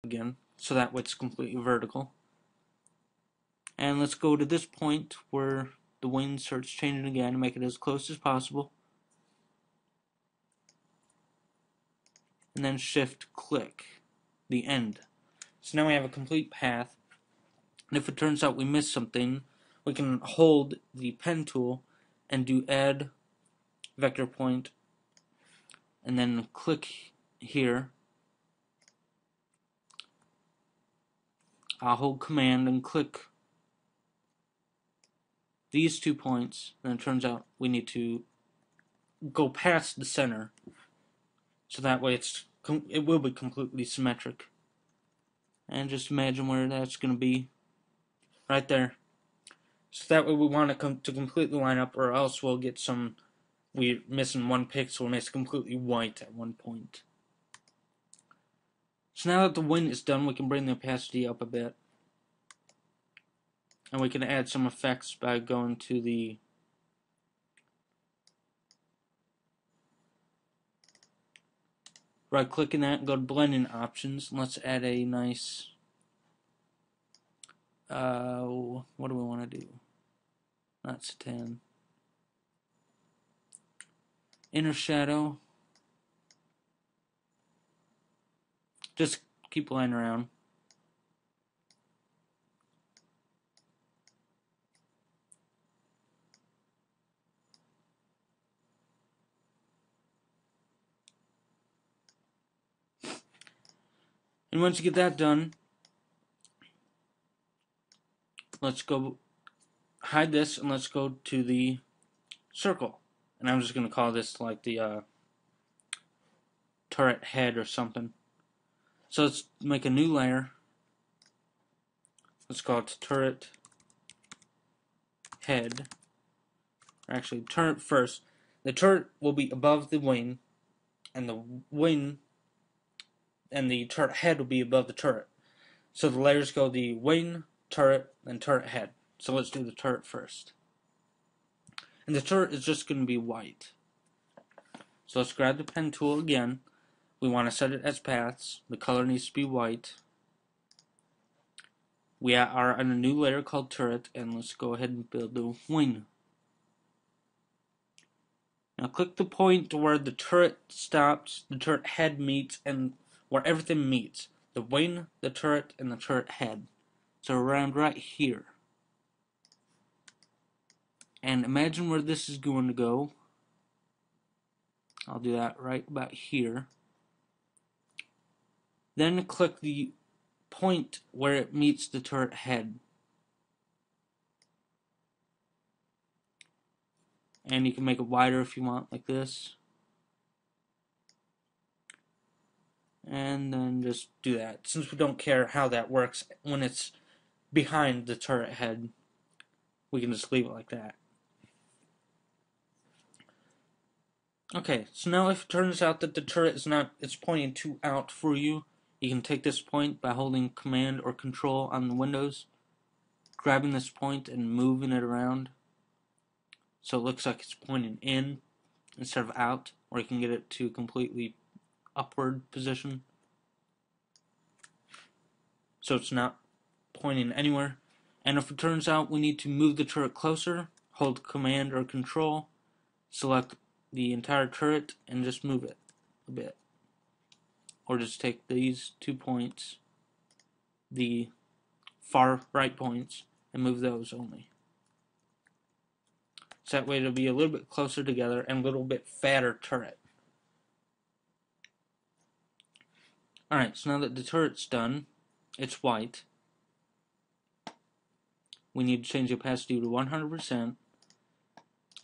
again, so that way it's completely vertical. And let's go to this point where the wing starts changing again and make it as close as possible. And then shift click the end. So now we have a complete path. And if it turns out we missed something, we can hold the pen tool and do add vector point and then click here. I'll hold command and click these 2 points, and it turns out we need to go past the center, so that way it will be completely symmetric. And just imagine where that's going to be, right there. So that way we want it to completely line up, or else we're missing 1 pixel and it's completely white at one point. So now that the wing is done, we can bring the opacity up a bit. And we can add some effects by going to the right clicking that and go to blending options. And let's add a nice what do we want to do? Not Satan. Inner shadow. Just keep laying around. And once you get that done, let's go hide this and let's go to the circle. And I'm just going to call this like the turret head or something. So let's make a new layer. Let's call it turret head. Or actually, turret first. The turret will be above the wing, and the wing and the turret head will be above the turret. So the layers go the wing, turret, and turret head. So let's do the turret first. And the turret is just going to be white. So let's grab the pen tool again. We want to set it as paths. The color needs to be white. We are on a new layer called turret, and let's go ahead and build the wing. Now click the point where the turret stops, the turret head meets, and where everything meets. The wing, the turret, and the turret head. So around right here. And imagine where this is going to go. I'll do that right about here. Then click the point where it meets the turret head. And you can make it wider if you want, like this. And then just do that. Since we don't care how that works when it's behind the turret head, we can just leave it like that. Okay, so now if it turns out that the turret it's pointing too out for you, you can take this point by holding Command or Control on the Windows, grabbing this point and moving it around so it looks like it's pointing in instead of out, or you can get it to a completely upward position so it's not pointing anywhere. And if it turns out we need to move the turret closer, hold Command or Control, select the entire turret and just move it a bit. Or just take these 2 points, the far right points, and move those only. So that way it'll be a little bit closer together and a little bit fatter turret. Alright, so now that the turret's done, it's white. We need to change the opacity to 100%.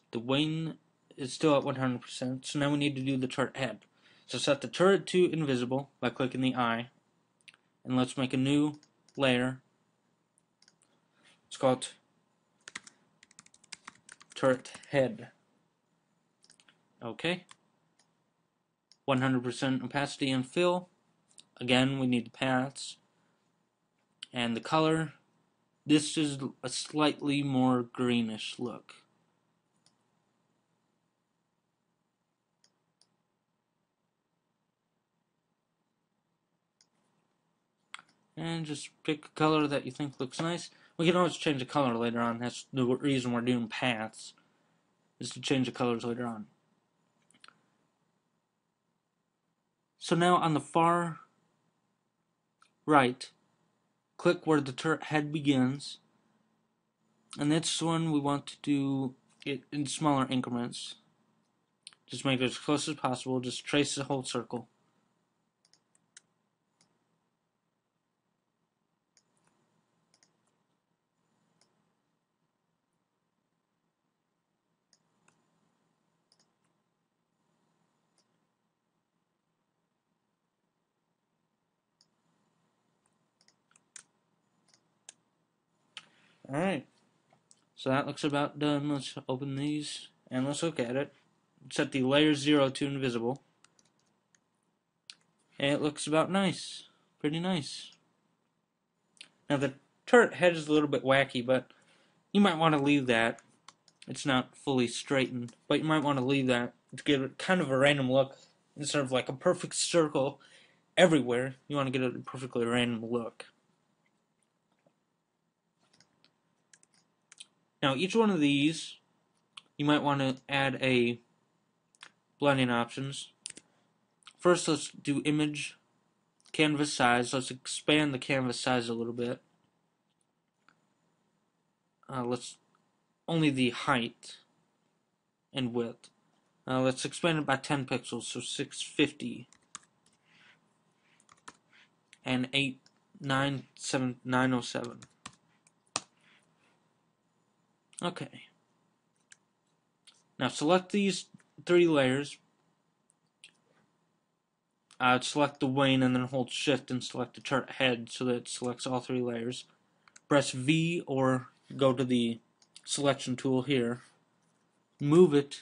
The wing is still at 100%, so now we need to do the turret head. So set the turret to invisible by clicking the eye, and let's make a new layer. It's called turret head. Okay. 100% opacity and fill. Again, we need the paths. And the color, this is a slightly more greenish look. And just pick a color that you think looks nice. We can always change the color later on. That's the reason we're doing paths, is to change the colors later on. So now on the far right, click where the turret head begins. And this one we want to do it in smaller increments. Just make it as close as possible. Just trace the whole circle. Alright, so that looks about done. Let's open these and let's look at it. Set the layer 0 to invisible. And it looks about nice. Pretty nice. Now the turret head is a little bit wacky, but you might want to leave that. It's not fully straightened, but you might want to leave that to give it kind of a random look. Instead of like a perfect circle everywhere, you want to get a perfectly random look. Now each one of these, you might want to add a blending options. First, let's do image canvas size. Let's expand the canvas size a little bit. Let's only the height and width. Let's expand it by 10 pixels, so 650 and 907. Okay. Now select these 3 layers. Select the wing and then hold shift and select the turret head so that it selects all 3 layers. Press V or go to the selection tool here. Move it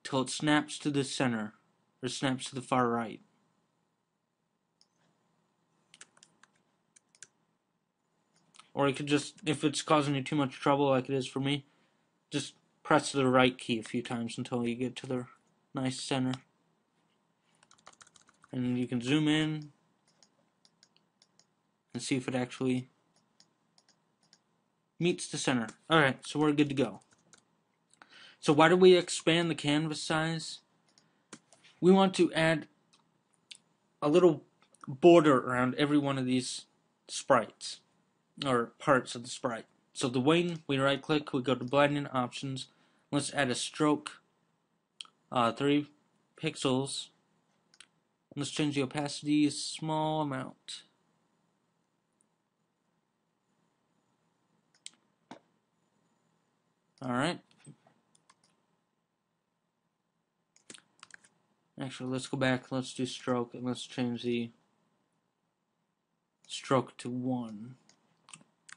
till it snaps to the center or snaps to the far right. Or you could just, if it's causing you too much trouble like it is for me, just press the right key a few times until you get to the nice center. And you can zoom in and see if it actually meets the center. Alright, so we're good to go. So why do we expand the canvas size? We want to add a little border around every one of these sprites, or parts of the sprite. So the wing, we right click, we go to blending options. Let's add a stroke, 3 pixels. Let's change the opacity a small amount. Alright. Actually, let's go back, let's do stroke, and let's change the stroke to 1.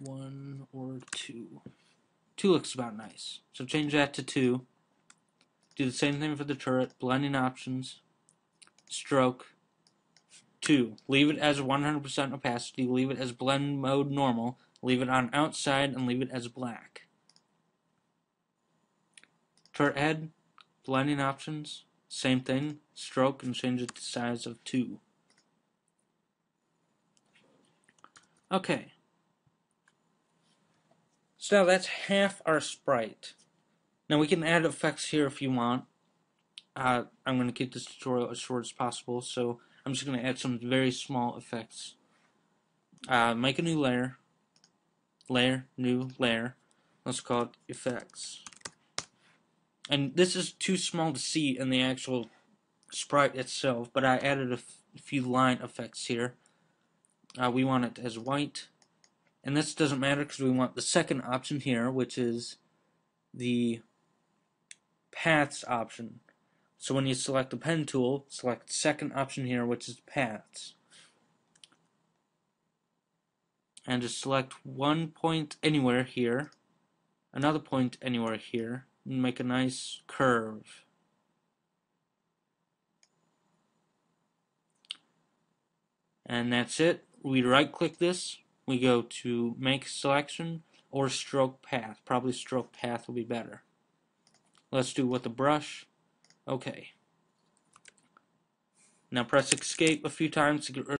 1 or 2. 2 looks about nice. So change that to 2. Do the same thing for the turret, blending options, stroke, 2. Leave it as 100% opacity, leave it as blend mode normal, leave it on outside, and leave it as black. Turret head, blending options, same thing, stroke, and change it to size of 2. Okay. So now that's half our sprite. Now we can add effects here if you want. I'm going to keep this tutorial as short as possible, so I'm just going to add some very small effects. Make a new layer. New layer. Let's call it effects. And this is too small to see in the actual sprite itself, but I added a few line effects here. We want it as white. And this doesn't matter because we want the second option here, which is the paths option. So when you select the pen tool, select the second option here, which is paths. And just select one point anywhere here, another point anywhere here, and make a nice curve. And that's it. We right click this, we go to make selection or stroke path. Probably stroke path will be better. Let's do it with the brush. Okay. Now press escape a few times to get rid